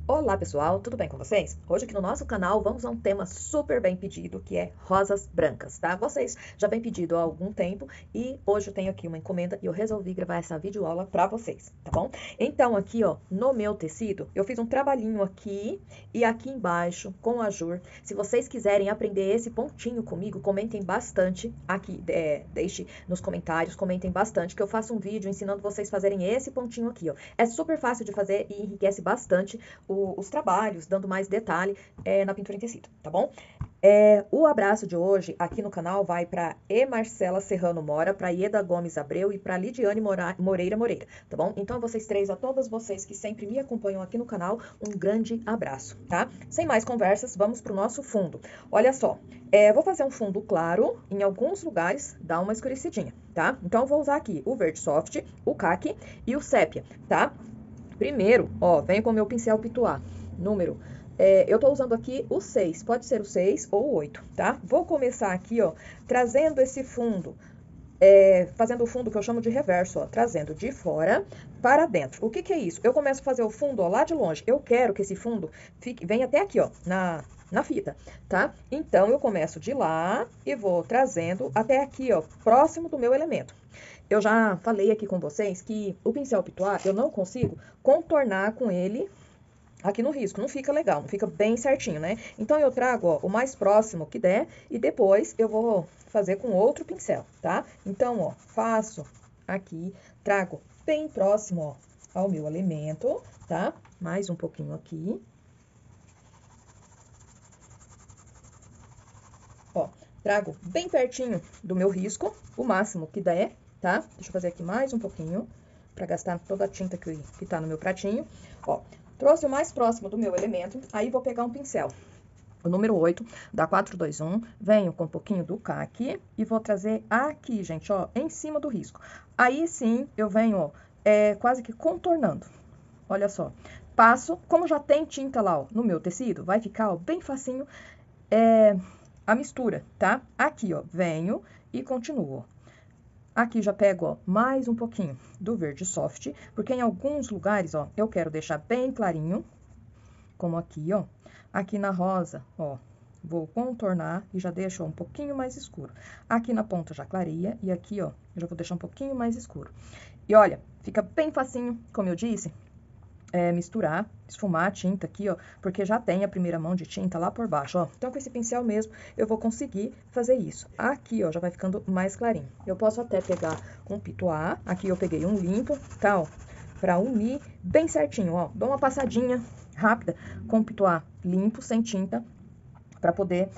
Olá pessoal, tudo bem com vocês? Hoje aqui no nosso canal vamos a um tema super bem pedido, que é rosas brancas, tá? Vocês já vem pedido há algum tempo e hoje eu tenho aqui uma encomenda e eu resolvi gravar essa videoaula pra vocês, tá bom? Então aqui, ó, no meu tecido, eu fiz um trabalhinho aqui e aqui embaixo com ajur. Se vocês quiserem aprender esse pontinho comigo, comentem bastante aqui, deixe nos comentários, comentem bastante, que eu faço um vídeo ensinando vocês a fazerem esse pontinho aqui, ó. É super fácil de fazer e enriquece bastante os trabalhos, dando mais detalhe na pintura em tecido, tá bom? O abraço de hoje aqui no canal vai para E. Marcela Serrano Mora, para Ieda Gomes Abreu e para Lidiane Moreira, tá bom? Então, vocês três, a todas vocês que sempre me acompanham aqui no canal, um grande abraço, tá? Sem mais conversas, vamos pro nosso fundo. Olha só, vou fazer um fundo claro, em alguns lugares dá uma escurecidinha, tá? Então, eu vou usar aqui o verde soft, o caqui e o sépia, tá? Primeiro, ó, venho com o meu pincel pituá, número, eu tô usando aqui o 6, pode ser o 6 ou o 8, tá? Vou começar aqui, ó, trazendo esse fundo, fazendo o fundo que eu chamo de reverso, ó, trazendo de fora para dentro. O que que é isso? Eu começo a fazer o fundo, ó, lá de longe. Eu quero que esse fundo venha até aqui, ó, na fita, tá? Então, eu começo de lá e vou trazendo até aqui, ó, próximo do meu elemento. Eu já falei aqui com vocês que o pincel pituá, eu não consigo contornar com ele aqui no risco. Não fica legal, não fica bem certinho, né? Então, eu trago, ó, o mais próximo que der e depois eu vou fazer com outro pincel, tá? Então, ó, faço aqui, trago bem próximo, ó, ao meu elemento, tá? Mais um pouquinho aqui. Ó, trago bem pertinho do meu risco, o máximo que der, tá? Deixa eu fazer aqui mais um pouquinho, pra gastar toda a tinta que tá no meu pratinho. Ó, trouxe o mais próximo do meu elemento, aí vou pegar um pincel. O número 8, da 421, venho com um pouquinho do caqui e vou trazer aqui, gente, ó, em cima do risco. Aí sim, eu venho, ó, quase que contornando. Olha só, passo, como já tem tinta lá, ó, no meu tecido, vai ficar, ó, bem facinho, a mistura, tá? Aqui, ó, venho e continuo. Aqui já pego, ó, mais um pouquinho do verde soft, porque em alguns lugares, ó, eu quero deixar bem clarinho, como aqui, ó. Aqui na rosa, ó, vou contornar e já deixo ó, um pouquinho mais escuro. Aqui na ponta já clareia e aqui, ó, eu já vou deixar um pouquinho mais escuro. E olha, fica bem facinho, como eu disse, misturar, esfumar a tinta aqui, ó, porque já tem a primeira mão de tinta lá por baixo, ó. Então, com esse pincel mesmo, eu vou conseguir fazer isso. Aqui, ó, já vai ficando mais clarinho. Eu posso até pegar um pituá, aqui eu peguei um limpo, tá, ó, pra unir bem certinho, ó. Dou uma passadinha rápida com o pituá limpo, sem tinta, pra poder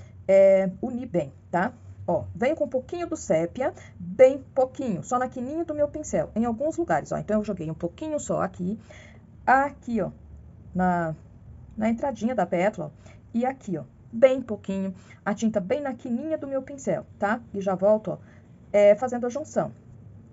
unir bem, tá? Ó, venho com um pouquinho do sépia, bem pouquinho, só na quininha do meu pincel, em alguns lugares, ó. Então, eu joguei um pouquinho só aqui, aqui, ó, na entradinha da pétala, ó, e aqui, ó, bem pouquinho, a tinta bem na quininha do meu pincel, tá? E já volto, ó, fazendo a junção.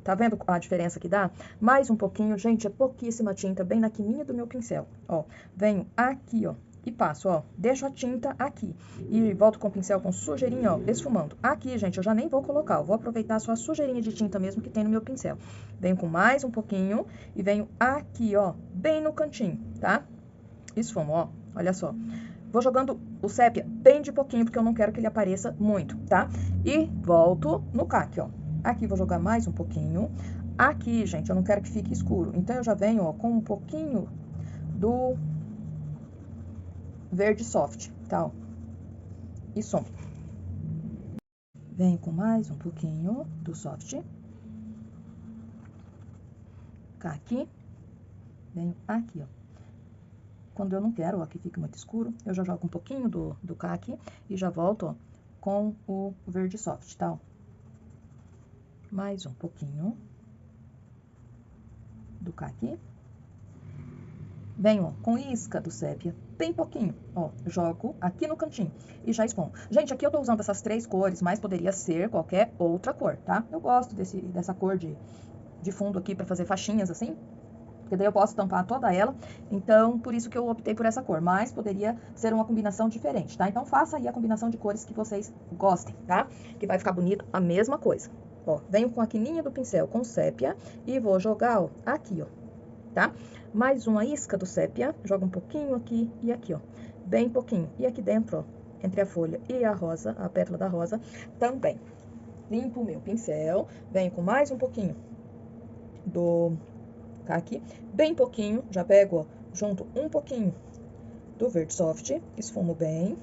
Tá vendo a diferença que dá? Mais um pouquinho, gente, é pouquíssima tinta, bem na quininha do meu pincel, ó. Venho aqui, ó, e passo, ó, deixo a tinta aqui. E volto com o pincel com sujeirinha, ó, esfumando. Aqui, gente, eu já nem vou colocar, eu vou aproveitar só a sujeirinha de tinta mesmo que tem no meu pincel. Venho com mais um pouquinho e venho aqui, ó, bem no cantinho, tá? Esfumo, ó, olha só. Vou jogando o sépia bem de pouquinho, porque eu não quero que ele apareça muito, tá? E volto no caqui, ó. Aqui vou jogar mais um pouquinho. Aqui, gente, eu não quero que fique escuro. Então, eu já venho, ó, com um pouquinho do verde soft, tá? Ó. E som. Venho com mais um pouquinho do soft. Caqui. Venho aqui, ó. Quando eu não quero, ó, que fique muito escuro, eu já jogo um pouquinho do caqui e já volto, ó, com o verde soft, tá? Ó. Mais um pouquinho do caqui. Venho, ó, com isca do sépia, bem pouquinho, ó, jogo aqui no cantinho e já esfumo. Gente, aqui eu tô usando essas três cores, mas poderia ser qualquer outra cor, tá? Eu gosto dessa cor de fundo aqui pra fazer faixinhas assim, porque daí eu posso tampar toda ela, então por isso que eu optei por essa cor, mas poderia ser uma combinação diferente, tá? Então faça aí a combinação de cores que vocês gostem, tá? Que vai ficar bonito a mesma coisa. Ó, venho com a quininha do pincel com sépia e vou jogar, ó, aqui, ó. tá? Mais uma isca do sépia, joga um pouquinho aqui e aqui, ó, bem pouquinho. E aqui dentro, ó, entre a folha e a rosa, a pétala da rosa, também. Limpo o meu pincel, venho com mais um pouquinho do caqui, bem pouquinho, já pego, ó, junto um pouquinho do verde soft, esfumo bem,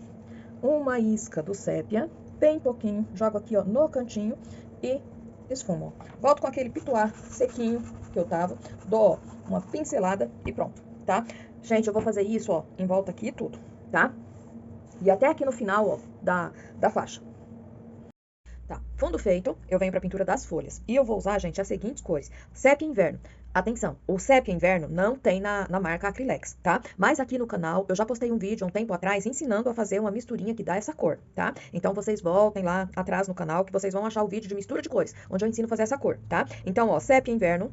uma isca do sépia, bem pouquinho, jogo aqui, ó, no cantinho e esfumo. Volto com aquele pituar sequinho que eu tava, dou, ó, uma pincelada e pronto, tá? Gente, eu vou fazer isso, ó, em volta aqui e tudo, tá? E até aqui no final, ó, da faixa. Tá, fundo feito, eu venho pra pintura das folhas. E eu vou usar, gente, as seguintes cores. Sépia Inverno. Atenção, o Sépia Inverno não tem na marca Acrylex, tá? Mas aqui no canal, eu já postei um vídeo um tempo atrás ensinando a fazer uma misturinha que dá essa cor, tá? Então, vocês voltem lá atrás no canal que vocês vão achar o vídeo de mistura de cores, onde eu ensino a fazer essa cor, tá? Então, ó, Sépia Inverno,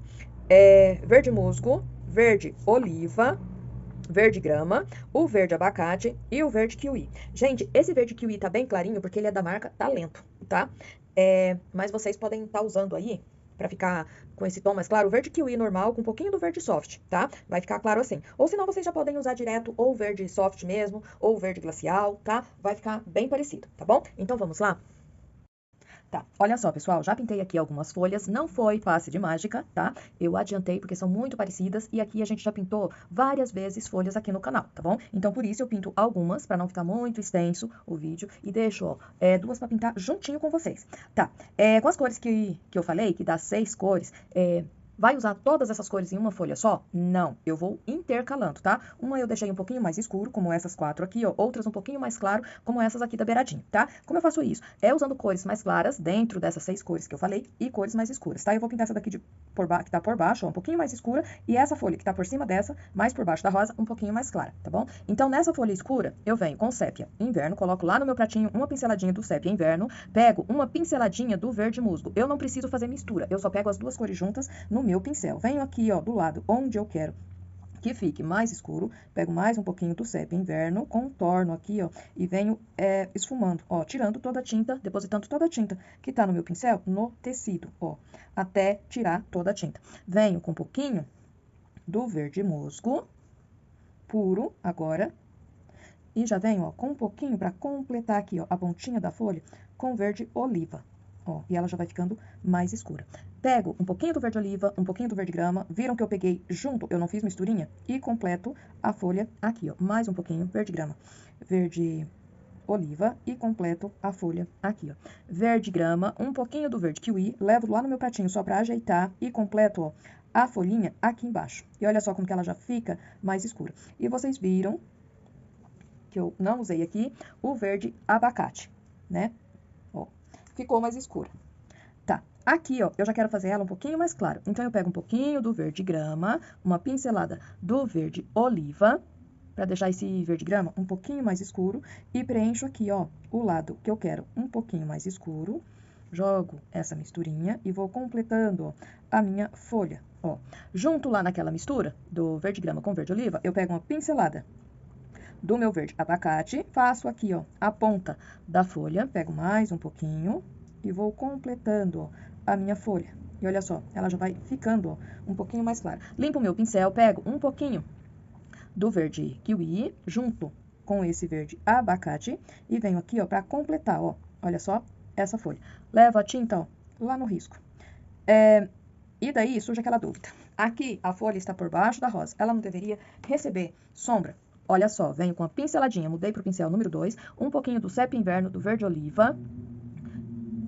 verde musgo, verde oliva, verde grama, o verde abacate e o verde kiwi. Gente, esse verde kiwi tá bem clarinho porque ele é da marca Talento, tá? Mas vocês podem estar usando aí pra ficar com esse tom mais claro, o verde kiwi normal com um pouquinho do verde soft, tá? Vai ficar claro assim. Ou senão vocês já podem usar direto ou o verde soft mesmo, ou o verde glacial, tá? Vai ficar bem parecido, tá bom? Então vamos lá? Tá, olha só, pessoal, já pintei aqui algumas folhas, não foi passe de mágica, tá? Eu adiantei porque são muito parecidas e aqui a gente já pintou várias vezes folhas aqui no canal, tá bom? Então, por isso eu pinto algumas, pra não ficar muito extenso o vídeo e deixo, ó, duas pra pintar juntinho com vocês. Tá, com as cores que eu falei, que dá 6 cores, vai usar todas essas cores em uma folha só? Não, eu vou intercalando, tá? Uma eu deixei um pouquinho mais escuro, como essas 4 aqui, ó. Outras um pouquinho mais claro, como essas aqui da beiradinha, tá? Como eu faço isso? Usando cores mais claras dentro dessas 6 cores que eu falei e cores mais escuras, tá? Eu vou pintar essa daqui que tá por baixo, ó, um pouquinho mais escura e essa folha que tá por cima dessa, mais por baixo da rosa, um pouquinho mais clara, tá bom? Então, nessa folha escura, eu venho com sépia inverno, coloco lá no meu pratinho uma pinceladinha do sépia inverno, pego uma pinceladinha do verde musgo. Eu não preciso fazer mistura, eu só pego as duas cores juntas no meu pincel. Venho aqui, ó, do lado onde eu quero que fique mais escuro, pego mais um pouquinho do sépia inverno, contorno aqui, ó, e venho esfumando, ó, tirando toda a tinta, depositando toda a tinta que tá no meu pincel no tecido, ó, até tirar toda a tinta. Venho com um pouquinho do verde musgo, puro, agora, e já venho, ó, com um pouquinho para completar aqui, ó, a pontinha da folha com verde oliva, ó, e ela já vai ficando mais escura. Pego um pouquinho do verde oliva, um pouquinho do verde grama, viram que eu peguei junto, eu não fiz misturinha, e completo a folha aqui, ó, mais um pouquinho verde grama, verde oliva e completo a folha aqui, ó. Verde grama, um pouquinho do verde kiwi, levo lá no meu pratinho só pra ajeitar e completo, ó, a folhinha aqui embaixo. E olha só como que ela já fica mais escura. E vocês viram que eu não usei aqui o verde abacate, né? Ó, ficou mais escura. Tá, aqui, ó, eu já quero fazer ela um pouquinho mais clara. Então, eu pego um pouquinho do verde grama, uma pincelada do verde oliva, pra deixar esse verde grama um pouquinho mais escuro, e preencho aqui, ó, o lado que eu quero um pouquinho mais escuro. Jogo essa misturinha e vou completando, ó, a minha folha, ó. Junto lá naquela mistura do verde grama com verde oliva, eu pego uma pincelada do meu verde abacate, faço aqui, ó, a ponta da folha, pego mais um pouquinho e vou completando, ó, a minha folha. E olha só, ela já vai ficando, ó, um pouquinho mais clara. Limpo o meu pincel, pego um pouquinho do verde kiwi junto com esse verde abacate e venho aqui, ó, para completar, ó, olha só, essa folha. Levo a tinta, ó, lá no risco. E daí surge aquela dúvida. Aqui a folha está por baixo da rosa, ela não deveria receber sombra? Olha só, venho com a pinceladinha, mudei pro pincel número 2, um pouquinho do sépia inverno do verde oliva,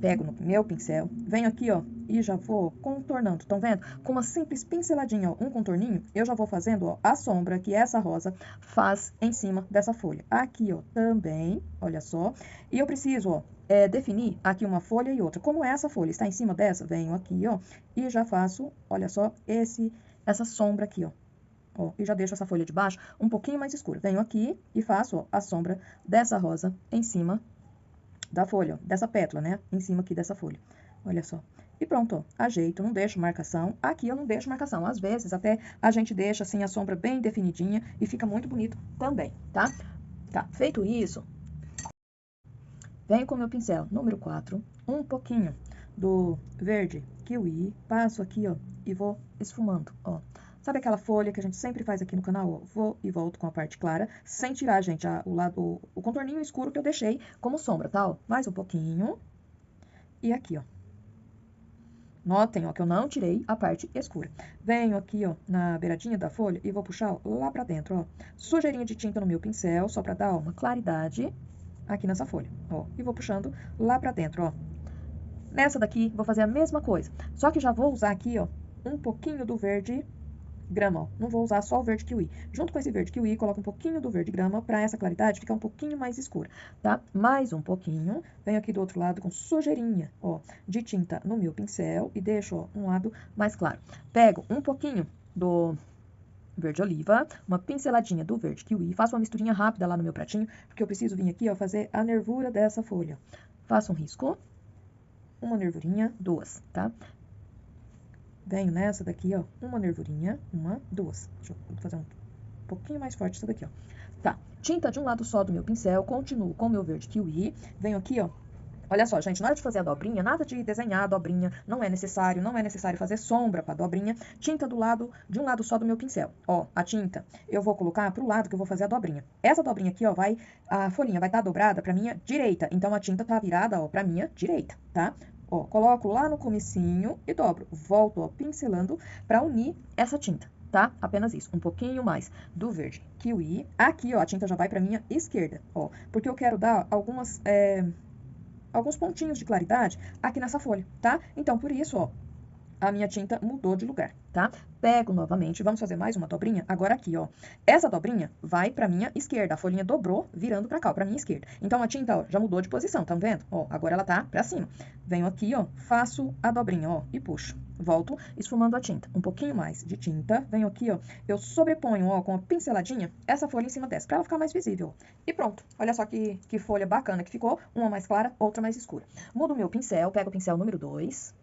pego no meu pincel, venho aqui, ó, e já vou contornando, estão vendo? Com uma simples pinceladinha, ó, um contorninho, eu já vou fazendo, ó, a sombra que essa rosa faz em cima dessa folha. Aqui, ó, também, olha só, e eu preciso, ó, definir aqui uma folha e outra. Como essa folha está em cima dessa, venho aqui, ó, e já faço, olha só, essa sombra aqui, ó. Ó, e já deixo essa folha de baixo um pouquinho mais escura. Venho aqui e faço, ó, a sombra dessa rosa em cima da folha, ó, dessa pétala, né? Em cima aqui dessa folha. Olha só. E pronto, ó, ajeito, não deixo marcação. Aqui eu não deixo marcação. Às vezes até a gente deixa assim a sombra bem definidinha e fica muito bonito também, tá? Tá, feito isso, venho com o meu pincel número 4, um pouquinho do verde kiwi, passo aqui, ó, e vou esfumando, ó, Sabe aquela folha que a gente sempre faz aqui no canal? Ó, vou e volto com a parte clara, sem tirar, gente, o contorninho escuro que eu deixei como sombra, tá? Ó, mais um pouquinho. E aqui, ó. Notem, ó, que eu não tirei a parte escura. Venho aqui, ó, na beiradinha da folha e vou puxar, ó, lá pra dentro, ó. Sujeirinha de tinta no meu pincel, só pra dar, ó, uma claridade aqui nessa folha, ó. E vou puxando lá pra dentro, ó. Nessa daqui, vou fazer a mesma coisa. Só que já vou usar aqui, ó, um pouquinho do verde grama, ó. Não vou usar só o verde kiwi. Junto com esse verde kiwi, coloco um pouquinho do verde grama pra essa claridade ficar um pouquinho mais escura, tá? Mais um pouquinho. Venho aqui do outro lado com sujeirinha, ó, de tinta no meu pincel e deixo, ó, um lado mais claro. Pego um pouquinho do verde oliva, uma pinceladinha do verde kiwi, faço uma misturinha rápida lá no meu pratinho, porque eu preciso vir aqui, ó, fazer a nervura dessa folha. Faço um risco, uma nervurinha, duas, tá? Venho nessa daqui, ó, uma nervurinha, uma, duas. Deixa eu fazer um pouquinho mais forte essa daqui, ó. Tá, tinta de um lado só do meu pincel, continuo com o meu verde kiwi. Venho aqui, ó. Olha só, gente, na hora de fazer a dobrinha, nada de desenhar a dobrinha, não é necessário fazer sombra pra dobrinha. Tinta de um lado só do meu pincel. Ó, a tinta eu vou colocar pro lado que eu vou fazer a dobrinha. Essa dobrinha aqui, ó, a folhinha vai estar dobrada pra minha direita, então a tinta tá virada, ó, pra minha direita, tá? Ó, coloco lá no comecinho e dobro. Volto, ó, pincelando pra unir essa tinta, tá? Apenas isso, um pouquinho mais do verde kiwi. Aqui, ó, a tinta já vai pra minha esquerda, ó, porque eu quero dar alguns pontinhos de claridade aqui nessa folha, tá? Então, por isso, ó, a minha tinta mudou de lugar, tá? Pego novamente, vamos fazer mais uma dobrinha, agora aqui, ó. Essa dobrinha vai pra minha esquerda, a folhinha dobrou, virando pra cá, ó, pra minha esquerda. Então, a tinta, ó, já mudou de posição, tá vendo? Ó, agora ela tá pra cima. Venho aqui, ó, faço a dobrinha, ó, e puxo. Volto esfumando a tinta, um pouquinho mais de tinta. Venho aqui, ó, eu sobreponho, ó, com a pinceladinha, essa folha em cima dessa, pra ela ficar mais visível. E pronto. Olha só que folha bacana que ficou, uma mais clara, outra mais escura. Mudo o meu pincel, pego o pincel número 2.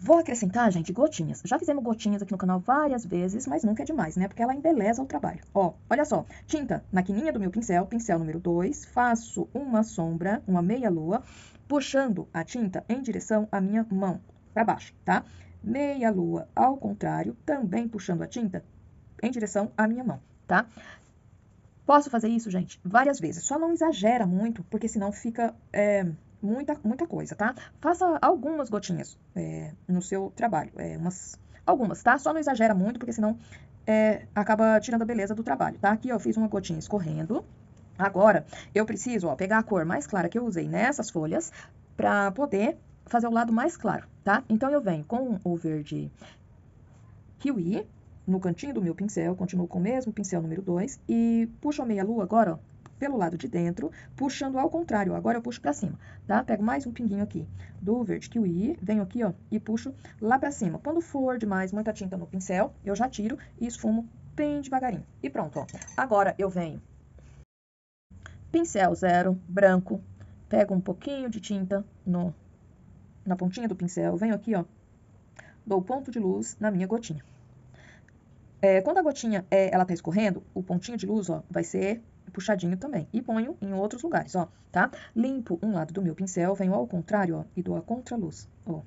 Vou acrescentar, gente, gotinhas. Já fizemos gotinhas aqui no canal várias vezes, mas nunca é demais, né? Porque ela embeleza o trabalho. Ó, olha só. Tinta na quininha do meu pincel, pincel número 2. Faço uma sombra, uma meia-lua, puxando a tinta em direção à minha mão, pra baixo, tá? Meia-lua ao contrário, também puxando a tinta em direção à minha mão, tá? Posso fazer isso, gente, várias vezes. Só não exagera muito, porque senão fica... muita coisa, tá? Faça algumas gotinhas no seu trabalho, algumas, tá? Só não exagera muito, porque senão acaba tirando a beleza do trabalho, tá? Aqui, ó, eu fiz uma gotinha escorrendo. Agora, eu preciso, ó, pegar a cor mais clara que eu usei nessas folhas pra poder fazer o lado mais claro, tá? Então, eu venho com o verde kiwi no cantinho do meu pincel, continuo com o mesmo pincel número 2 e puxo a meia-lua agora, ó, pelo lado de dentro, puxando ao contrário. Agora eu puxo pra cima, tá? Pego mais um pinguinho aqui do verde kiwi, venho aqui, ó, e puxo lá pra cima. Quando for demais muita tinta no pincel, eu já tiro e esfumo bem devagarinho. E pronto, ó. Agora eu venho pincel 0, branco, pego um pouquinho de tinta na pontinha do pincel, venho aqui, ó, dou ponto de luz na minha gotinha. Quando a gotinha ela tá escorrendo, o pontinho de luz, ó, vai ser puxadinho também. E ponho em outros lugares, ó, tá? Limpo um lado do meu pincel, venho ao contrário, ó, e dou a contraluz, ó.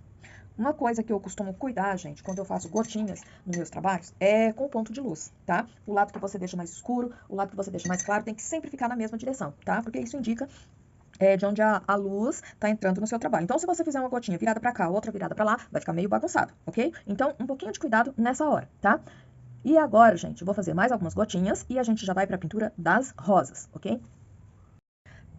Uma coisa que eu costumo cuidar, gente, quando eu faço gotinhas nos meus trabalhos, é com o ponto de luz, tá? O lado que você deixa mais escuro, o lado que você deixa mais claro, tem que sempre ficar na mesma direção, tá? Porque isso indica de onde a luz tá entrando no seu trabalho. Então, se você fizer uma gotinha virada pra cá, outra virada pra lá, vai ficar meio bagunçado, ok? Então, um pouquinho de cuidado nessa hora, tá? E agora, gente, eu vou fazer mais algumas gotinhas e a gente já vai pra pintura das rosas, ok?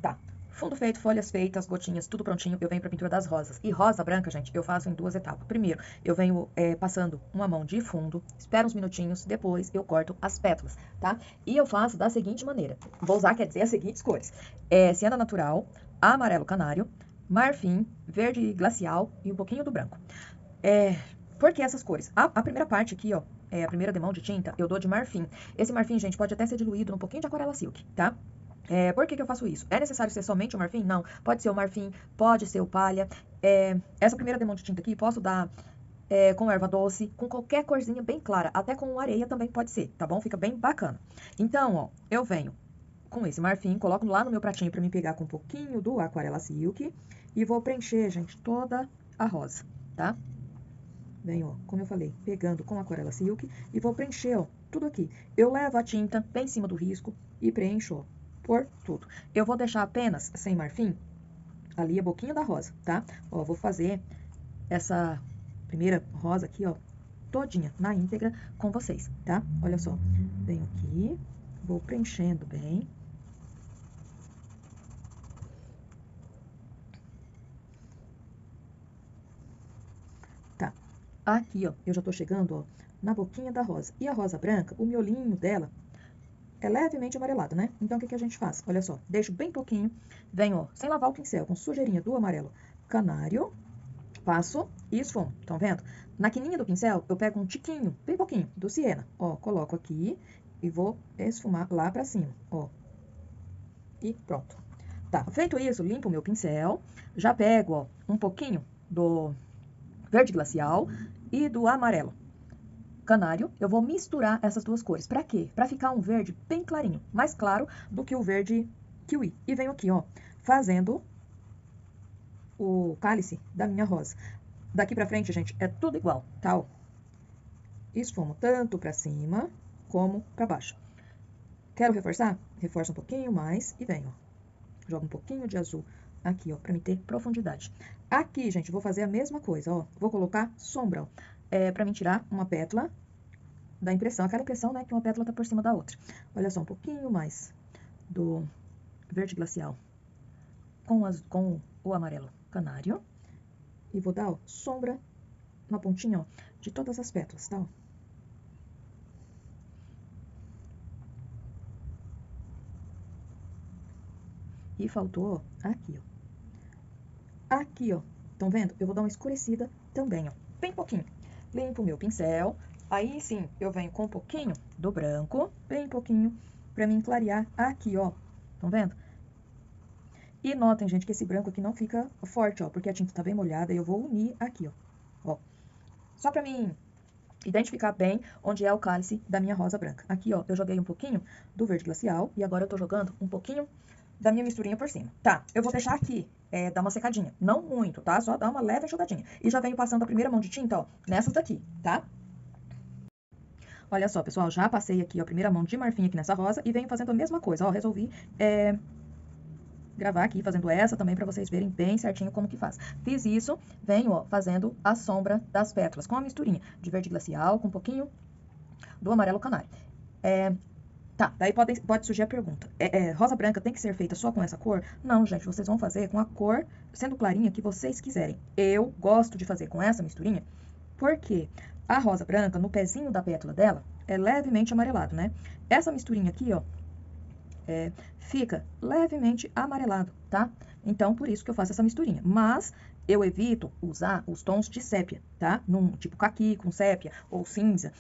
Tá. Fundo feito, folhas feitas, gotinhas, tudo prontinho, eu venho pra pintura das rosas. E rosa branca, gente, eu faço em 2 etapas. Primeiro, eu venho passando uma mão de fundo, espero uns minutinhos, depois eu corto as pétalas, tá? E eu faço da seguinte maneira. Vou usar, quer dizer, as seguintes cores. Siena natural, amarelo canário, marfim, verde glacial e um pouquinho do branco. Por que essas cores? A primeira parte aqui, ó, a primeira demão de tinta, eu dou de marfim. Esse marfim, gente, pode até ser diluído num pouquinho de aquarela silk, tá? Por que eu faço isso? É necessário ser somente o marfim? Não. Pode ser o marfim, pode ser o palha. Essa primeira demão de tinta aqui, posso dar com erva doce, com qualquer corzinha bem clara. Até com areia também pode ser, tá bom? Fica bem bacana. Então, ó, eu venho com esse marfim, coloco lá no meu pratinho pra me pegar com um pouquinho do aquarela silk. E vou preencher, gente, toda a rosa, tá? venho, ó, como eu falei, pegando com aquarela silk e vou preencher, ó, tudo aqui. Eu levo a tinta bem em cima do risco e preencho, ó, por tudo. Eu vou deixar apenas sem marfim ali a boquinha da rosa, tá? Ó, vou fazer essa primeira rosa aqui, ó, todinha na íntegra com vocês, tá? Olha só, venho aqui, vou preenchendo bem. Tá, aqui, ó, eu já tô chegando, ó, na boquinha da rosa. E a rosa branca, o miolinho dela é levemente amarelado, né? Então, o que que a gente faz? Olha só, deixo bem pouquinho, venho, ó, sem lavar o pincel, com sujeirinha do amarelo canário, passo e esfumo, estão vendo? Na quininha do pincel, eu pego um tiquinho, bem pouquinho, do siena, ó, coloco aqui e vou esfumar lá pra cima, ó. E pronto. Tá, feito isso, limpo o meu pincel, já pego, ó, um pouquinho do verde glacial e do amarelo canário. Eu vou misturar essas duas cores. Pra quê? Pra ficar um verde bem clarinho, mais claro do que o verde kiwi. E venho aqui, ó, fazendo o cálice da minha rosa. Daqui pra frente, gente, é tudo igual, tá? Ó. Esfumo tanto pra cima como pra baixo. Quero reforçar? Reforço um pouquinho mais e venho, ó. Jogo um pouquinho de azul aqui, ó, pra me ter profundidade. Aqui, gente, vou fazer a mesma coisa, ó. Vou colocar sombra, ó, pra me tirar uma pétala da impressão. Aquela impressão, né, que uma pétala tá por cima da outra. Olha só, um pouquinho mais do verde glacial com o amarelo canário. E vou dar, ó, sombra na pontinha, ó, de todas as pétalas, tá? Ó. E faltou, ó, aqui, ó. Aqui, ó, estão vendo? Eu vou dar uma escurecida também, ó, bem pouquinho. Limpo o meu pincel, aí sim eu venho com um pouquinho do branco, bem pouquinho, pra me clarear aqui, ó. Estão vendo? E notem, gente, que esse branco aqui não fica forte, ó, porque a tinta tá bem molhada e eu vou unir aqui, ó. Só pra mim identificar bem onde é o cálice da minha rosa branca. Aqui, ó, eu joguei um pouquinho do verde glacial e agora eu tô jogando um pouquinho da minha misturinha por cima. Tá, eu vou deixar aqui, dar uma secadinha. Não muito, tá? Só dar uma leve enxugadinha. E já venho passando a primeira mão de tinta, ó, nessas daqui, tá? Olha só, pessoal, já passei aqui, ó, a primeira mão de marfim aqui nessa rosa e venho fazendo a mesma coisa, ó, resolvi, gravar aqui fazendo essa também pra vocês verem bem certinho como que faz. Fiz isso, venho, ó, fazendo a sombra das pétalas com a misturinha de verde glacial com um pouquinho do amarelo canário. Tá, daí pode surgir a pergunta. Rosa branca tem que ser feita só com essa cor? Não, gente, vocês vão fazer com a cor, sendo clarinha, que vocês quiserem. Eu gosto de fazer com essa misturinha, porque a rosa branca, no pezinho da pétala dela, é levemente amarelado, né? Essa misturinha aqui, ó, fica levemente amarelado, tá? Então, por isso que eu faço essa misturinha. Mas eu evito usar os tons de sépia, tá? Num tipo caqui com sépia ou cinza.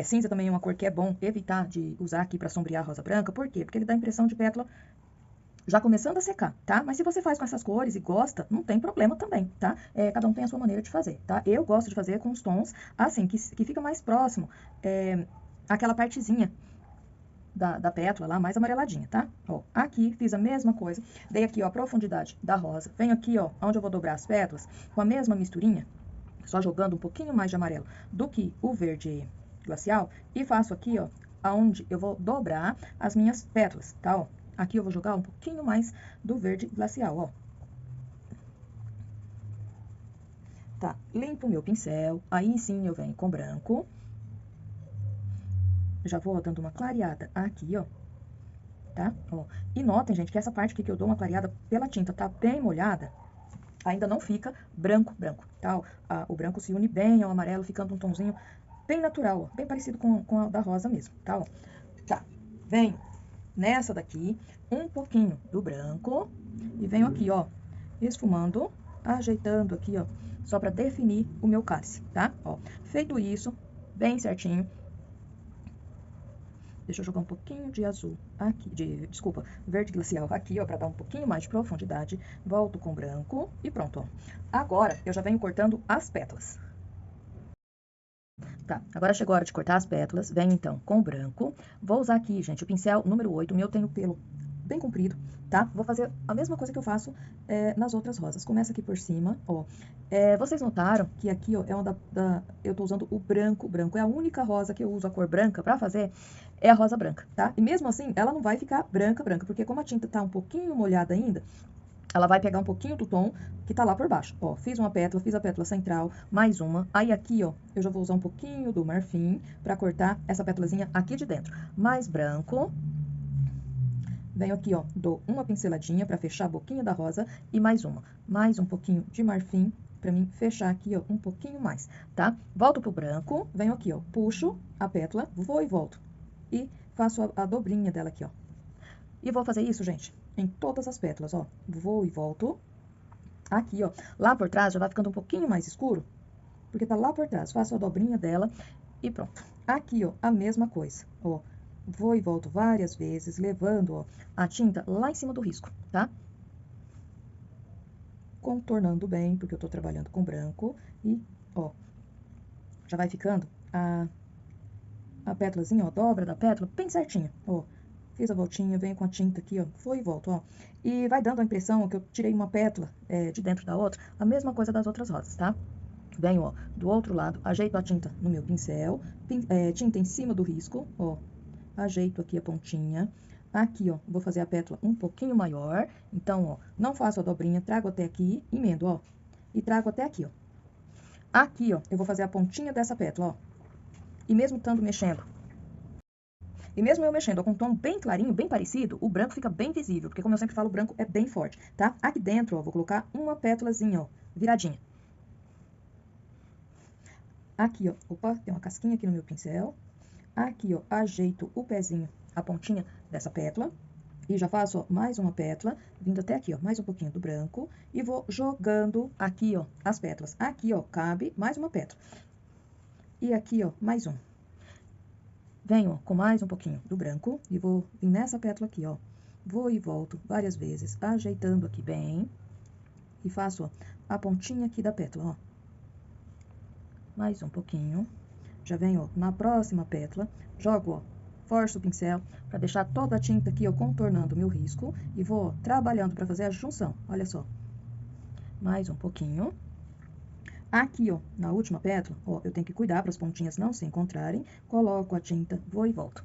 Cinza também é uma cor que é bom evitar de usar aqui para sombrear a rosa branca. Por quê? Porque ele dá a impressão de pétala já começando a secar, tá? Mas se você faz com essas cores e gosta, não tem problema também, tá? Cada um tem a sua maneira de fazer, tá? Eu gosto de fazer com os tons, assim, que fica mais próximo, aquela partezinha da pétala lá, mais amareladinha, tá? Ó, aqui fiz a mesma coisa, dei aqui, ó, a profundidade da rosa. Venho aqui, ó, onde eu vou dobrar as pétalas, com a mesma misturinha, só jogando um pouquinho mais de amarelo do que o verde glacial, e faço aqui, ó, aonde eu vou dobrar as minhas pétalas, tá? Ó, aqui eu vou jogar um pouquinho mais do verde glacial, ó. Tá, limpo o meu pincel, aí sim eu venho com branco. Já vou dando uma clareada aqui, ó. Tá? Ó. E notem, gente, que essa parte aqui que eu dou uma clareada pela tinta tá bem molhada, ainda não fica branco, tá? O branco se une bem ao amarelo, ficando um tonzinho bem natural, ó, bem parecido com a da rosa mesmo, tá? Ó. Tá, venho nessa daqui, um pouquinho do branco, e venho aqui, ó, esfumando, ajeitando aqui, ó, só pra definir o meu cálice, tá? Ó, feito isso, bem certinho, deixa eu jogar um pouquinho de azul aqui, desculpa, verde glacial aqui, ó, pra dar um pouquinho mais de profundidade. Volto com branco e pronto, ó. Agora, eu já venho cortando as pétalas. Tá, agora chegou a hora de cortar as pétalas. Venho, então, com branco. Vou usar aqui, gente, o pincel número 8. O meu tem o pelo bem comprido, tá? Vou fazer a mesma coisa que eu faço nas outras rosas. Começa aqui por cima, ó. Vocês notaram que aqui, ó, é uma eu tô usando o branco. Branco é a única rosa que eu uso a cor branca pra fazer, é a rosa branca, tá? E mesmo assim, ela não vai ficar branca, porque como a tinta tá um pouquinho molhada ainda, ela vai pegar um pouquinho do tom que tá lá por baixo. Ó, fiz uma pétala, fiz a pétala central, mais uma. Aí aqui, ó, eu já vou usar um pouquinho do marfim pra cortar essa pétalazinha aqui de dentro. Mais branco. Venho aqui, ó, dou uma pinceladinha pra fechar a boquinha da rosa e mais uma. Mais um pouquinho de marfim pra mim fechar aqui, ó, um pouquinho mais, tá? Volto pro branco, venho aqui, ó, puxo a pétala, vou e volto. E faço a dobrinha dela aqui, ó. E vou fazer isso, gente, em todas as pétalas, ó. Vou e volto. Aqui, ó. Lá por trás já vai ficando um pouquinho mais escuro, porque tá lá por trás. Faço a dobrinha dela e pronto. Aqui, ó, a mesma coisa, ó. Vou e volto várias vezes, levando, ó, a tinta lá em cima do risco, tá? Contornando bem, porque eu tô trabalhando com branco. E, ó, já vai ficando a pétalazinha, ó, dobra da pétala bem certinho, ó. Fiz a voltinha, venho com a tinta aqui, ó, vou e volto, ó. E vai dando a impressão que eu tirei uma pétala de dentro da outra, a mesma coisa das outras rosas, tá? Venho, ó, do outro lado, ajeito a tinta no meu pincel, tinta em cima do risco, ó. Ajeito aqui a pontinha. Aqui, ó, vou fazer a pétala um pouquinho maior. Então, ó, não faço a dobrinha, trago até aqui, emendo, ó. E trago até aqui, ó. Aqui, ó, eu vou fazer a pontinha dessa pétala, ó. E mesmo estando mexendo, e mesmo eu mexendo ó, com um tom bem clarinho, bem parecido, o branco fica bem visível, porque como eu sempre falo, o branco é bem forte, tá? Aqui dentro, ó, vou colocar uma pétalazinha, ó, viradinha. Aqui, ó, opa, tem uma casquinha aqui no meu pincel. Aqui, ó, ajeito o pezinho, a pontinha dessa pétala. E já faço, ó, mais uma pétala, vindo até aqui, ó, mais um pouquinho do branco. E vou jogando aqui, ó, as pétalas. Aqui, ó, cabe mais uma pétala. E aqui, ó, mais um. Venho, ó, com mais um pouquinho do branco e vou vir nessa pétala aqui, ó. Vou e volto várias vezes, ajeitando aqui bem. E faço, ó, a pontinha aqui da pétala, ó. Mais um pouquinho. Já venho, ó, na próxima pétala, jogo, ó, forço o pincel para deixar toda a tinta aqui, ó, contornando o meu risco. E vou, ó, trabalhando para fazer a junção, olha só. Mais um pouquinho. Aqui, ó, na última pétala, ó, eu tenho que cuidar para as pontinhas não se encontrarem. Coloco a tinta, vou e volto.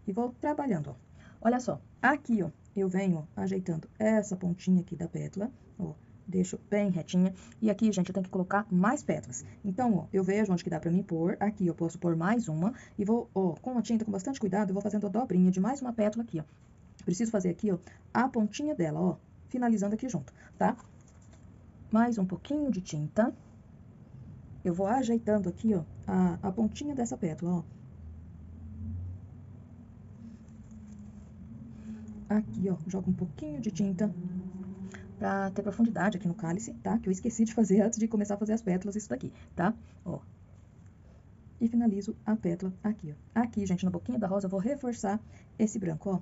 E vou trabalhando, ó. Olha só, aqui, ó, eu venho, ó, ajeitando essa pontinha aqui da pétala, ó. Deixo bem retinha. E aqui, gente, eu tenho que colocar mais pétalas. Então, ó, eu vejo onde que dá pra mim pôr. Aqui eu posso pôr mais uma. E vou, ó, com a tinta, com bastante cuidado, eu vou fazendo a dobrinha de mais uma pétala aqui, ó. Preciso fazer aqui, ó, a pontinha dela, ó. Finalizando aqui junto, tá? Mais um pouquinho de tinta. Eu vou ajeitando aqui, ó, a pontinha dessa pétala, ó. Aqui, ó, jogo um pouquinho de tinta pra ter profundidade aqui no cálice, tá? Que eu esqueci de fazer antes de começar a fazer as pétalas, isso daqui, tá? Ó. E finalizo a pétala aqui, ó. Aqui, gente, na boquinha da rosa, eu vou reforçar esse branco, ó.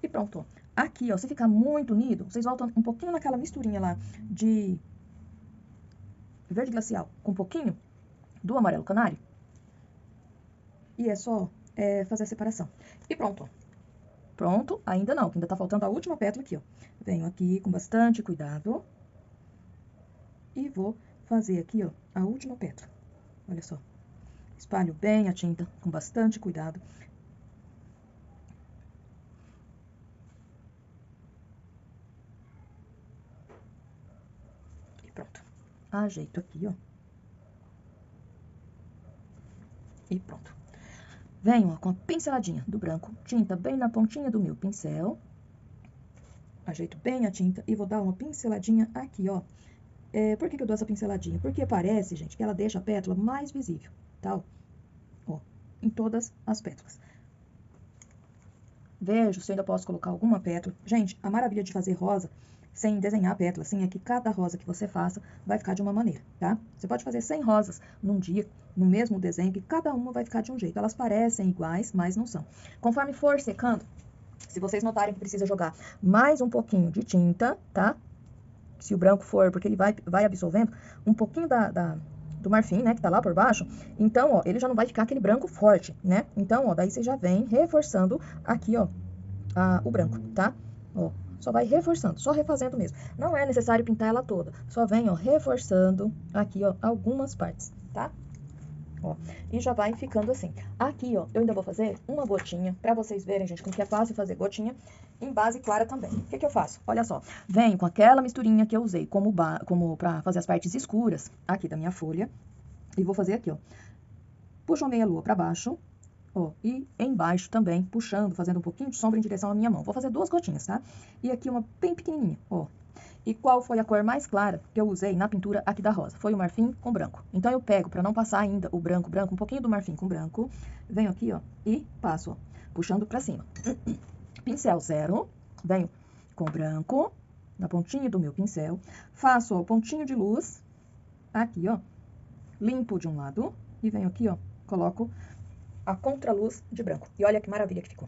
E pronto, ó. Aqui, ó, se ficar muito unido, vocês voltam um pouquinho naquela misturinha lá de verde glacial com um pouquinho do amarelo canário. E é só fazer a separação. E pronto, ó. Pronto, ainda não, que ainda tá faltando a última pétala aqui, ó. Venho aqui com bastante cuidado. E vou fazer aqui, ó, a última pétala. Olha só. Espalho bem a tinta, com bastante cuidado. E pronto. Ajeito aqui, ó. E pronto. Venho, ó, com a pinceladinha do branco, tinta bem na pontinha do meu pincel. Ajeito bem a tinta e vou dar uma pinceladinha aqui, ó. Por que eu dou essa pinceladinha? Porque parece, gente, que ela deixa a pétala mais visível, tá? Ó, em todas as pétalas. Vejo se eu ainda posso colocar alguma pétala. Gente, a maravilha de fazer rosa sem desenhar a pétala, assim, é que cada rosa que você faça vai ficar de uma maneira, tá? Você pode fazer 100 rosas num dia, no mesmo desenho, que cada uma vai ficar de um jeito. Elas parecem iguais, mas não são. Conforme for secando, se vocês notarem que precisa jogar mais um pouquinho de tinta, tá? Se o branco for, porque ele vai absorvendo um pouquinho do marfim, né, que tá lá por baixo. Então, ó, ele já não vai ficar aquele branco forte, né? Então, ó, daí você já vem reforçando aqui, ó, o branco, tá? Ó, só vai reforçando, só refazendo mesmo. Não é necessário pintar ela toda, só vem, ó, reforçando aqui, ó, algumas partes, tá? Ó, e já vai ficando assim. Aqui, ó, eu ainda vou fazer uma gotinha, pra vocês verem, gente, como que é fácil fazer gotinha em base clara também. O que que eu faço? Olha só, venho com aquela misturinha que eu usei como pra fazer as partes escuras aqui da minha folha, e vou fazer aqui, ó. Puxo a meia lua pra baixo, ó, e embaixo também, puxando, fazendo um pouquinho de sombra em direção à minha mão. Vou fazer 2 gotinhas, tá? E aqui uma bem pequenininha, ó. E qual foi a cor mais clara que eu usei na pintura aqui da rosa? Foi o marfim com branco. Então, eu pego, para não passar ainda o branco, um pouquinho do marfim com branco, venho aqui, ó, e passo, ó, puxando pra cima. Pincel 0, venho com branco, na pontinha do meu pincel, faço, ó, o pontinho de luz, aqui, ó, limpo de um lado, e venho aqui, ó, coloco a contraluz de branco. E olha que maravilha que ficou.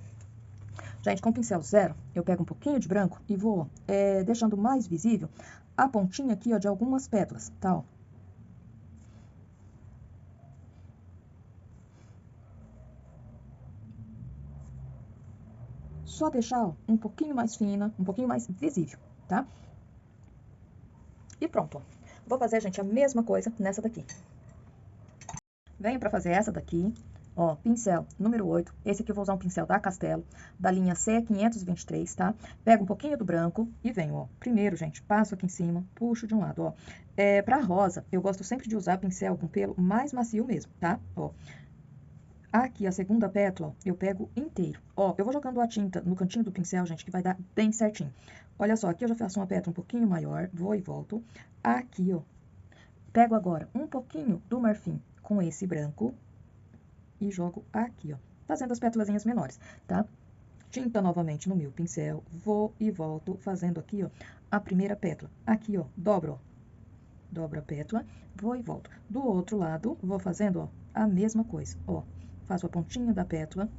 Gente, com pincel 0, eu pego um pouquinho de branco e vou deixando mais visível a pontinha aqui, ó, de algumas pétalas, tá, ó. Só deixar, ó, um pouquinho mais fina, um pouquinho mais visível, tá? E pronto, ó. Vou fazer, gente, a mesma coisa nessa daqui. Venho pra fazer essa daqui, ó, pincel número 8. Esse aqui eu vou usar um pincel da Castelo, da linha C523, tá? Pego um pouquinho do branco e venho, ó. Primeiro, gente, passo aqui em cima, puxo de um lado, ó. Pra rosa, eu gosto sempre de usar pincel com pelo mais macio mesmo, tá? Ó. Aqui, a segunda pétala, ó, eu pego inteiro. Ó, eu vou jogando a tinta no cantinho do pincel, gente, que vai dar bem certinho. Olha só, aqui eu já faço uma pétala um pouquinho maior, vou e volto. Aqui, ó, pego agora um pouquinho do marfim com esse branco e jogo aqui, ó, fazendo as pétalazinhas menores, tá? Tinta novamente no meu pincel, vou e volto fazendo aqui, ó, a primeira pétala. Aqui, ó, dobro, ó, dobro a pétala, vou e volto. Do outro lado, vou fazendo, ó, a mesma coisa, ó, faço a pontinha da pétala,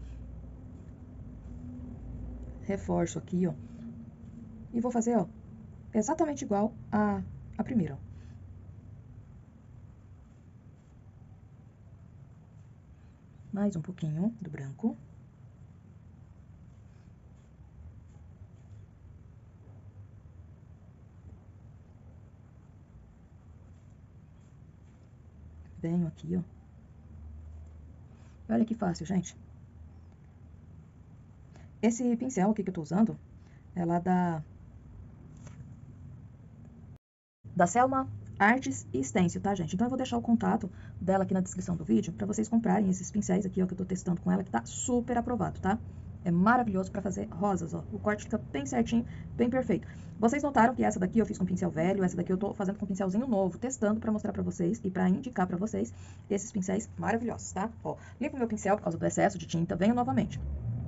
reforço aqui, ó, e vou fazer, ó, exatamente igual a primeira, ó. Mais um pouquinho do branco. Venho aqui, ó. Olha que fácil, gente. Esse pincel aqui que eu tô usando é lá da Selma Artes e Stencil, tá, gente? Então, eu vou deixar o contato dela aqui na descrição do vídeo pra vocês comprarem esses pincéis aqui, ó, que eu tô testando com ela, que tá super aprovado, tá? É maravilhoso pra fazer rosas, ó. O corte fica bem certinho, bem perfeito. Vocês notaram que essa daqui eu fiz com pincel velho, essa daqui eu tô fazendo com pincelzinho novo, testando pra mostrar pra vocês e pra indicar pra vocês esses pincéis maravilhosos, tá? Ó, limpo meu pincel por causa do excesso de tinta, venho novamente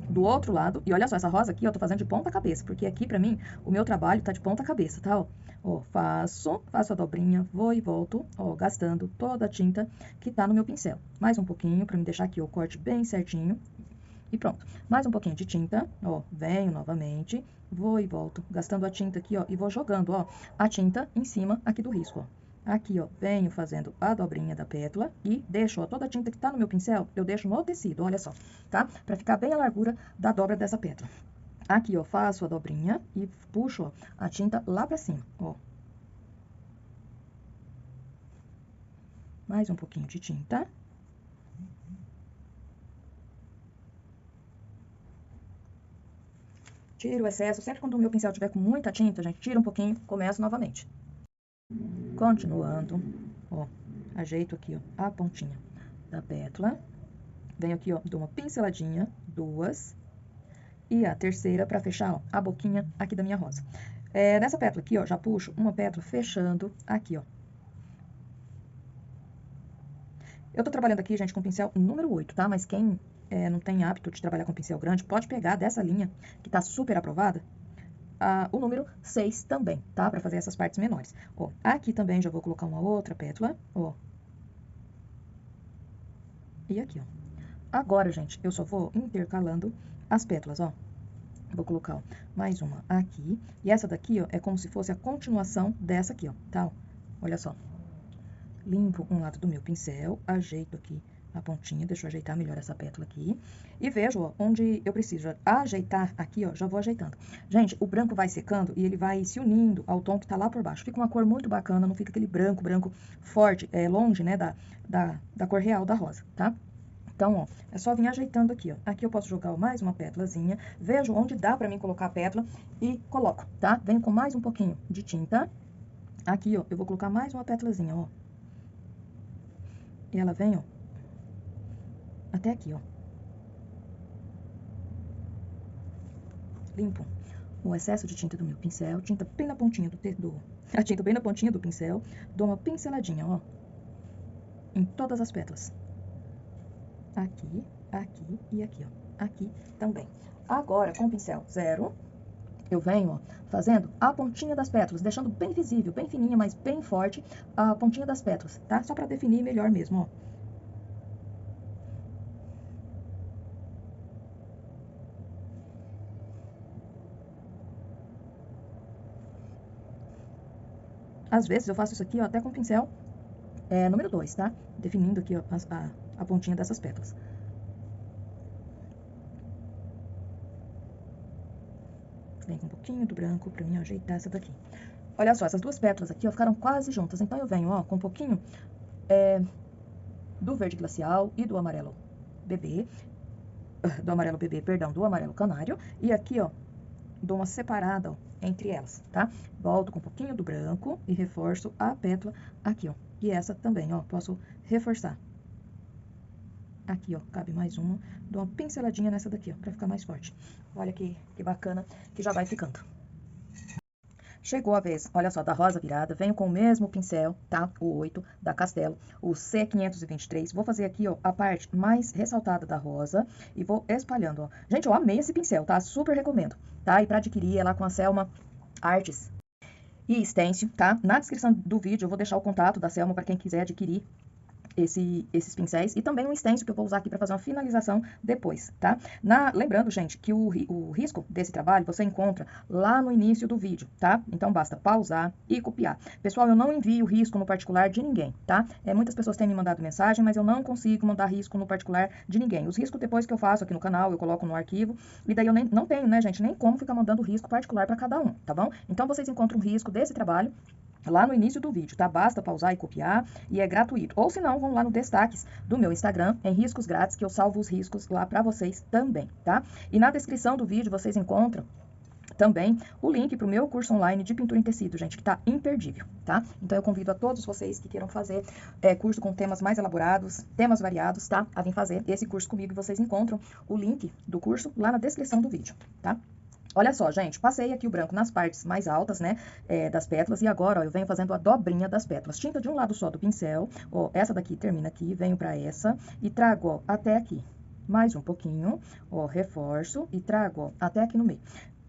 do outro lado, e olha só, essa rosa aqui, ó, eu tô fazendo de ponta cabeça, porque aqui, pra mim, o meu trabalho tá de ponta cabeça, tá, ó. Ó, faço a dobrinha, vou e volto, ó, gastando toda a tinta que tá no meu pincel. Mais um pouquinho, pra me deixar aqui o corte bem certinho, e pronto. Mais um pouquinho de tinta, ó, venho novamente, vou e volto, gastando a tinta aqui, ó, e vou jogando, ó, a tinta em cima aqui do risco, ó. Aqui, ó, venho fazendo a dobrinha da pétala e deixo, ó, toda a tinta que tá no meu pincel, eu deixo no tecido, olha só, tá? Pra ficar bem a largura da dobra dessa pétala. Aqui, ó, faço a dobrinha e puxo, ó, a tinta lá pra cima, ó. Mais um pouquinho de tinta. Tiro o excesso. Sempre quando o meu pincel tiver com muita tinta, gente, tira um pouquinho, começo novamente. Continuando, ó, ajeito aqui, ó, a pontinha da pétala. Venho aqui, ó, dou uma pinceladinha, 2. E a terceira pra fechar, ó, a boquinha aqui da minha rosa. Nessa pétala aqui, ó, já puxo uma pétala fechando aqui, ó. Eu tô trabalhando aqui, gente, com pincel número 8, tá? Mas quem não tem hábito de trabalhar com pincel grande, pode pegar dessa linha, que tá super aprovada, o número 6 também, tá? Pra fazer essas partes menores. Ó, aqui também já vou colocar uma outra pétala, ó. E aqui, ó. Agora, gente, eu só vou intercalando as pétalas, ó. Vou colocar, ó, mais uma aqui. E essa daqui, ó, é como se fosse a continuação dessa aqui, ó, tá? Olha só. limpo um lado do meu pincel, ajeito aqui a pontinha, deixa eu ajeitar melhor essa pétala aqui. E vejo, ó, onde eu preciso ajeitar aqui, ó, já vou ajeitando. Gente, o branco vai secando e ele vai se unindo ao tom que tá lá por baixo. Fica uma cor muito bacana, não fica aquele branco forte, longe, né, da cor real da rosa, tá? Então, ó, é só vir ajeitando aqui, ó. Aqui eu posso jogar mais uma pétalazinha, vejo onde dá pra mim colocar a pétala e coloco, tá? Venho com mais um pouquinho de tinta. Aqui, ó, eu vou colocar mais uma pétalazinha, ó. E ela vem, ó, até aqui, ó. Limpo o excesso de tinta do meu pincel, tinta bem na pontinha a tinta bem na pontinha do pincel, dou uma pinceladinha, ó, em todas as pétalas. Aqui, aqui e aqui, ó. Aqui também. Agora, com o pincel 0, eu venho, ó, fazendo a pontinha das pétalas, deixando bem visível, bem fininha, mas bem forte, a pontinha das pétalas, tá? Só pra definir melhor mesmo, ó. Às vezes eu faço isso aqui, ó, até com o pincel número 2, tá? Definindo aqui, ó, a pontinha dessas pétalas. Vem com um pouquinho do branco pra mim ajeitar essa daqui. Olha só, essas duas pétalas aqui, ó, ficaram quase juntas. Então, eu venho, ó, com um pouquinho do verde glacial e do amarelo bebê. Do amarelo canário. E aqui, ó, dou uma separada, ó, entre elas, tá? Volto com um pouquinho do branco e reforço a pétala aqui, ó. E essa também, ó, posso reforçar. Aqui, ó, cabe mais uma. Dou uma pinceladinha nessa daqui, ó, pra ficar mais forte. Olha que bacana que já vai ficando. Chegou a vez, olha só, da rosa virada. Venho com o mesmo pincel, tá? O 8 da Castelo, o C523. Vou fazer aqui, ó, a parte mais ressaltada da rosa e vou espalhando, ó. Gente, eu amei esse pincel, tá? Super recomendo, tá? E pra adquirir é lá com a Selma Artes e Stencil, tá? Na descrição do vídeo eu vou deixar o contato da Selma para quem quiser adquirir esses pincéis e também um stencil que eu vou usar aqui para fazer uma finalização depois, tá? Lembrando, gente, que o risco desse trabalho você encontra lá no início do vídeo, tá? Então, basta pausar e copiar. Pessoal, eu não envio risco no particular de ninguém, tá? Muitas pessoas têm me mandado mensagem, mas eu não consigo mandar risco no particular de ninguém. Os riscos depois que eu faço aqui no canal, eu coloco no arquivo, e daí eu não tenho, né, gente, nem como ficar mandando risco particular para cada um, tá bom? Então, vocês encontram o risco desse trabalho lá no início do vídeo, tá? Basta pausar e copiar e é gratuito. Ou se não, vão lá no destaques do meu Instagram, em riscos grátis, que eu salvo os riscos lá pra vocês também, tá? E na descrição do vídeo vocês encontram também o link pro meu curso online de pintura em tecido, gente, que tá imperdível, tá? Então eu convido a todos vocês que queiram fazer curso com temas mais elaborados, temas variados, tá? A vir fazer esse curso comigo e vocês encontram o link do curso lá na descrição do vídeo, tá? Olha só, gente, passei aqui o branco nas partes mais altas, né, das pétalas, e agora, ó, eu venho fazendo a dobrinha das pétalas. Tinta de um lado só do pincel, ó, essa daqui termina aqui, venho pra essa e trago, ó, até aqui. Mais um pouquinho, ó, reforço e trago, ó, até aqui no meio.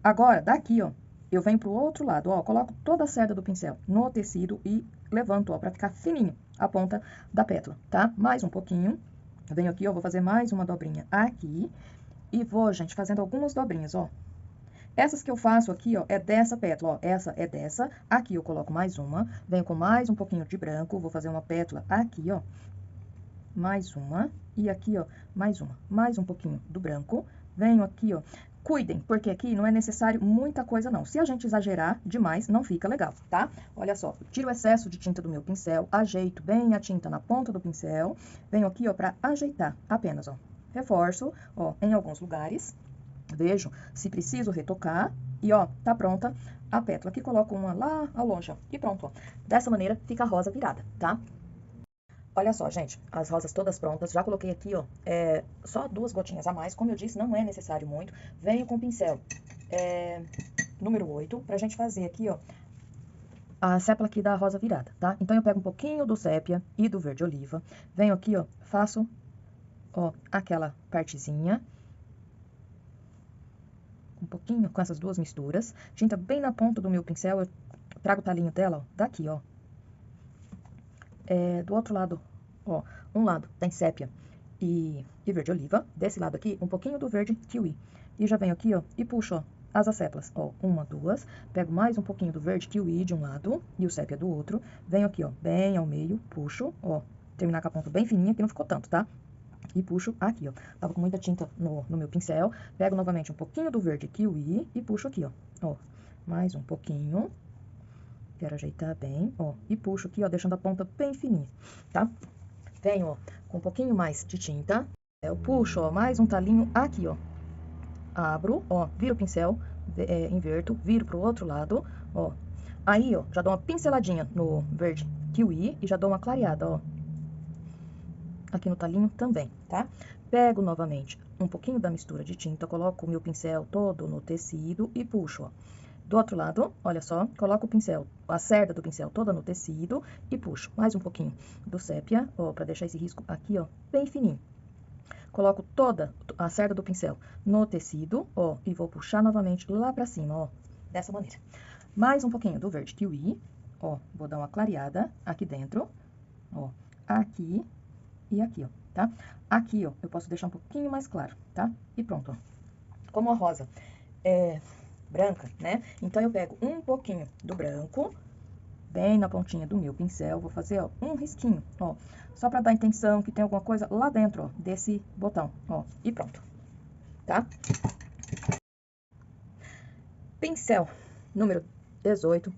Agora, daqui, ó, eu venho pro outro lado, ó, coloco toda a cerda do pincel no tecido e levanto, ó, pra ficar fininho a ponta da pétala, tá? Mais um pouquinho. Venho aqui, ó, vou fazer mais uma dobrinha aqui e vou, gente, fazendo algumas dobrinhas, ó. Essas que eu faço aqui, ó, é dessa pétala, ó, essa é dessa. Aqui eu coloco mais uma, venho com mais um pouquinho de branco, vou fazer uma pétala aqui, ó. Mais uma, e aqui, ó, mais um pouquinho do branco. Venho aqui, ó. Cuidem, porque aqui não é necessário muita coisa, não. Se a gente exagerar demais, não fica legal, tá? Olha só, tiro o excesso de tinta do meu pincel, ajeito bem a tinta na ponta do pincel. Venho aqui, ó, pra ajeitar apenas, ó. Reforço, ó, em alguns lugares. Vejo se preciso retocar e, ó, tá pronta a pétala. Aqui coloco uma lá ao longe, ó, e pronto, ó. Dessa maneira fica a rosa virada, tá? Olha só, gente, as rosas todas prontas. Já coloquei aqui, ó, só 2 gotinhas a mais. Como eu disse, não é necessário muito. Venho com o pincel número 8 pra gente fazer aqui, ó, a sépia aqui da rosa virada, tá? Então, eu pego um pouquinho do sépia e do verde oliva. Venho aqui, ó, faço, ó, aquela partezinha. Um pouquinho com essas duas misturas. Tinta bem na ponta do meu pincel, eu trago o talinho dela, ó, daqui, ó. Do outro lado, ó, um lado tem sépia e verde oliva. Desse lado aqui, um pouquinho do verde kiwi. E já venho aqui, ó, e puxo, ó, as asséplas, ó, uma, duas, pego mais um pouquinho do verde kiwi de um lado e o sépia do outro, venho aqui, ó, bem ao meio, puxo, ó, terminar com a ponta bem fininha, que não ficou tanto, tá? E puxo aqui, ó, tava com muita tinta no meu pincel, pego novamente um pouquinho do verde kiwi e puxo aqui, ó, mais um pouquinho, quero ajeitar bem, ó, e puxo aqui, ó, deixando a ponta bem fininha, tá? Venho, ó, com um pouquinho mais de tinta, eu puxo, ó, mais um talinho aqui, ó, abro, ó, viro o pincel, inverto, viro pro outro lado, ó. Aí, ó, já dou uma pinceladinha no verde kiwi e já dou uma clareada, ó. Aqui no talinho também, tá? Pego novamente um pouquinho da mistura de tinta, coloco o meu pincel todo no tecido e puxo, ó. Do outro lado, olha só, coloco o pincel, a cerda do pincel toda no tecido e puxo mais um pouquinho do sépia, ó, pra deixar esse risco aqui, ó, bem fininho. Coloco toda a cerda do pincel no tecido, ó, e vou puxar novamente lá pra cima, ó, dessa maneira. Mais um pouquinho do verde kiwi, ó, vou dar uma clareada aqui dentro, ó, aqui e aqui, ó, tá? Aqui, ó, eu posso deixar um pouquinho mais claro, tá? E pronto, ó. Como a rosa é branca, né? Então, eu pego um pouquinho do branco, bem na pontinha do meu pincel, vou fazer, ó, um risquinho, ó, só pra dar a intenção que tem alguma coisa lá dentro, ó, desse botão, ó, e pronto, tá? Pincel número 18,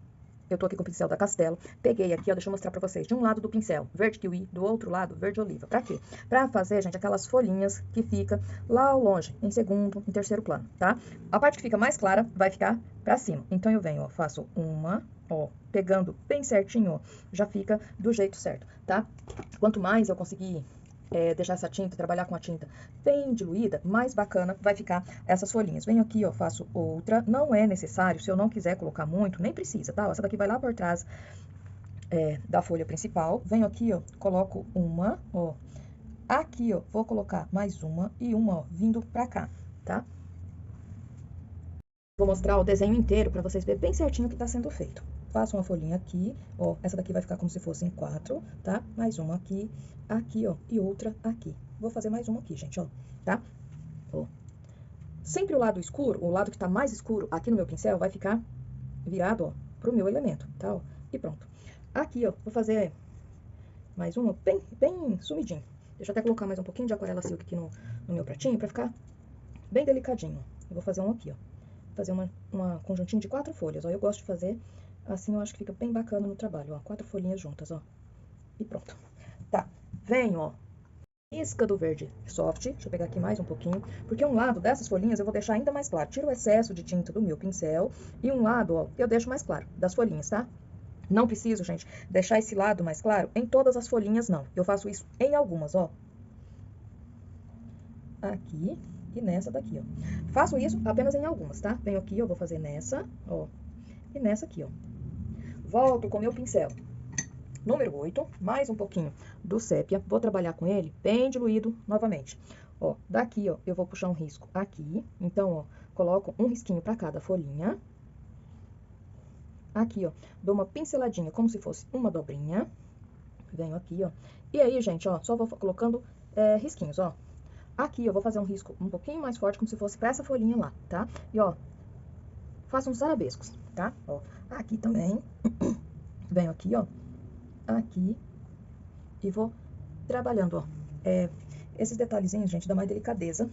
eu tô aqui com o pincel da Castelo, peguei aqui, ó, deixa eu mostrar pra vocês, de um lado do pincel, verde kiwi, do outro lado, verde oliva. Pra quê? Pra fazer, gente, aquelas folhinhas que fica lá ao longe, em segundo, em terceiro plano, tá? A parte que fica mais clara vai ficar pra cima. Então, eu venho, ó, faço uma, ó, pegando bem certinho, ó, já fica do jeito certo, tá? Quanto mais eu conseguir deixar essa tinta, trabalhar com a tinta bem diluída, mais bacana vai ficar essas folhinhas. Venho aqui, ó, faço outra, não é necessário, se eu não quiser colocar muito, nem precisa, tá? Essa daqui vai lá por trás da folha principal, venho aqui, ó, coloco uma, ó, aqui, ó, vou colocar mais uma e uma, ó, vindo pra cá, tá? Vou mostrar o desenho inteiro pra vocês verem bem certinho o que tá sendo feito. Faço uma folhinha aqui, ó, essa daqui vai ficar como se fossem 4, tá? Mais uma aqui, aqui, ó, e outra aqui. Vou fazer mais uma aqui, gente, ó, tá? Ó. Sempre o lado escuro, o lado que tá mais escuro aqui no meu pincel, vai ficar virado, ó, pro meu elemento, tá? Ó, e pronto. Aqui, ó, vou fazer mais uma bem sumidinho. Deixa eu até colocar mais um pouquinho de aquarela silk aqui no meu pratinho pra ficar bem delicadinho. Eu vou fazer um aqui, ó. Fazer uma conjuntinho de 4 folhas, ó. Eu gosto de fazer assim, eu acho que fica bem bacana no trabalho, ó. 4 folhinhas juntas, ó. E pronto. Tá. Venho, ó. Isca do verde soft. Deixa eu pegar aqui mais um pouquinho. Porque um lado dessas folhinhas eu vou deixar ainda mais claro. Tiro o excesso de tinta do meu pincel. E um lado, ó, eu deixo mais claro das folhinhas, tá? Não preciso, gente, deixar esse lado mais claro em todas as folhinhas, não. Eu faço isso em algumas, ó. Aqui e nessa daqui, ó. Faço isso apenas em algumas, tá? Venho aqui, eu vou fazer nessa, ó. E nessa aqui, ó. Volto com meu pincel número 8, mais um pouquinho do sépia. Vou trabalhar com ele bem diluído novamente. Ó, daqui, ó, eu vou puxar um risco aqui. Então, ó, coloco um risquinho pra cada folhinha. Aqui, ó, dou uma pinceladinha como se fosse uma dobrinha. Venho aqui, ó. E aí, gente, ó, só vou colocando risquinhos, ó. Aqui eu vou fazer um risco um pouquinho mais forte, como se fosse pra essa folhinha lá, tá? E, ó, faço uns arabescos, tá? Ó, aqui também. Venho aqui, ó. Aqui. E vou trabalhando, ó. Esses detalhezinhos, gente, dá mais delicadeza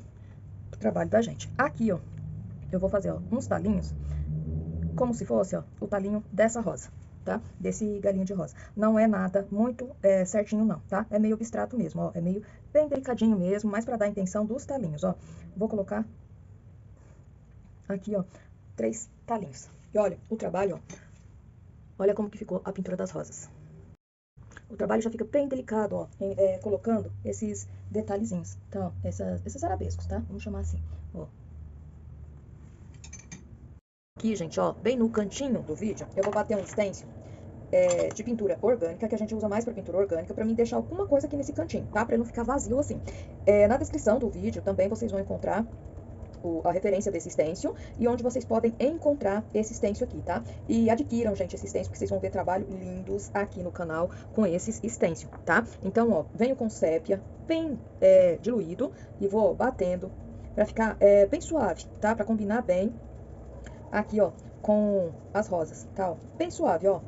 pro trabalho da gente. Aqui, ó, eu vou fazer, ó, uns talinhos, como se fosse, ó, o talinho dessa rosa, tá? Desse galinho de rosa. Não é nada muito certinho, não, tá? É meio abstrato mesmo, ó. É meio bem delicadinho mesmo, mas pra dar a intenção dos talinhos, ó. Vou colocar aqui, ó, 3 talinhos. E olha, o trabalho, ó. Olha como que ficou a pintura das rosas. O trabalho já fica bem delicado, ó, colocando esses detalhezinhos. Então, ó, esses arabescos, tá? Vamos chamar assim, ó. Aqui, gente, ó, bem no cantinho do vídeo, eu vou bater um stencil de pintura orgânica, que a gente usa mais pra pintura orgânica, pra mim deixar alguma coisa aqui nesse cantinho, tá? Pra ele não ficar vazio assim. Na descrição do vídeo também vocês vão encontrar a referência desse stencil e onde vocês podem encontrar esse stencil aqui, tá? E adquiram, gente, esse stencil, porque vocês vão ver trabalho lindos aqui no canal com esses stencil, tá? Então, ó, venho com sépia bem diluído e vou batendo pra ficar bem suave, tá? Pra combinar bem aqui, ó, com as rosas, tá, ó, bem suave, ó.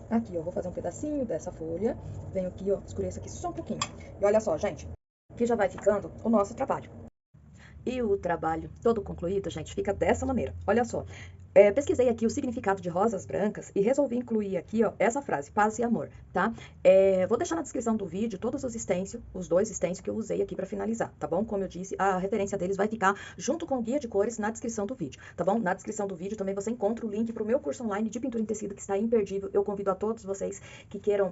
Aqui, ó, vou fazer um pedacinho dessa folha, venho aqui, ó, escureço aqui só um pouquinho. E olha só, gente, aqui já vai ficando o nosso trabalho. E o trabalho todo concluído, gente, fica dessa maneira. Olha só, pesquisei aqui o significado de rosas brancas e resolvi incluir aqui, ó, essa frase, paz e amor, tá? Vou deixar na descrição do vídeo todos os stencils, os 2 stencils que eu usei aqui pra finalizar, tá bom? Como eu disse, a referência deles vai ficar junto com o guia de cores na descrição do vídeo, tá bom? Na descrição do vídeo também você encontra o link pro meu curso online de pintura em tecido, que está imperdível. Eu convido a todos vocês que queiram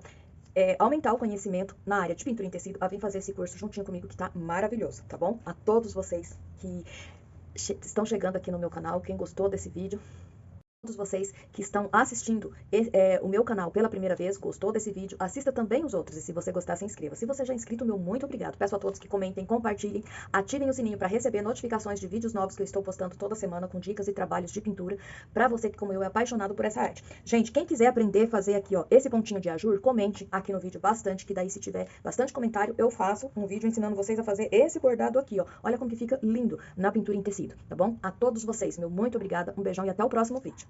aumentar o conhecimento na área de pintura em tecido a vir fazer esse curso juntinho comigo, que tá maravilhoso, tá bom? A todos vocês que estão chegando aqui no meu canal, quem gostou desse vídeo, todos vocês que estão assistindo o meu canal pela primeira vez, gostou desse vídeo, assista também os outros, e se você gostar, se inscreva. Se você já é inscrito, meu muito obrigado. Peço a todos que comentem, compartilhem, ativem o sininho para receber notificações de vídeos novos que eu estou postando toda semana com dicas e trabalhos de pintura para você que, como eu, é apaixonado por essa arte. Gente, quem quiser aprender a fazer aqui, ó, esse pontinho de ajur, comente aqui no vídeo bastante, que daí se tiver bastante comentário, eu faço um vídeo ensinando vocês a fazer esse bordado aqui, ó. Olha como que fica lindo na pintura em tecido, tá bom? A todos vocês, meu muito obrigada, um beijão e até o próximo vídeo.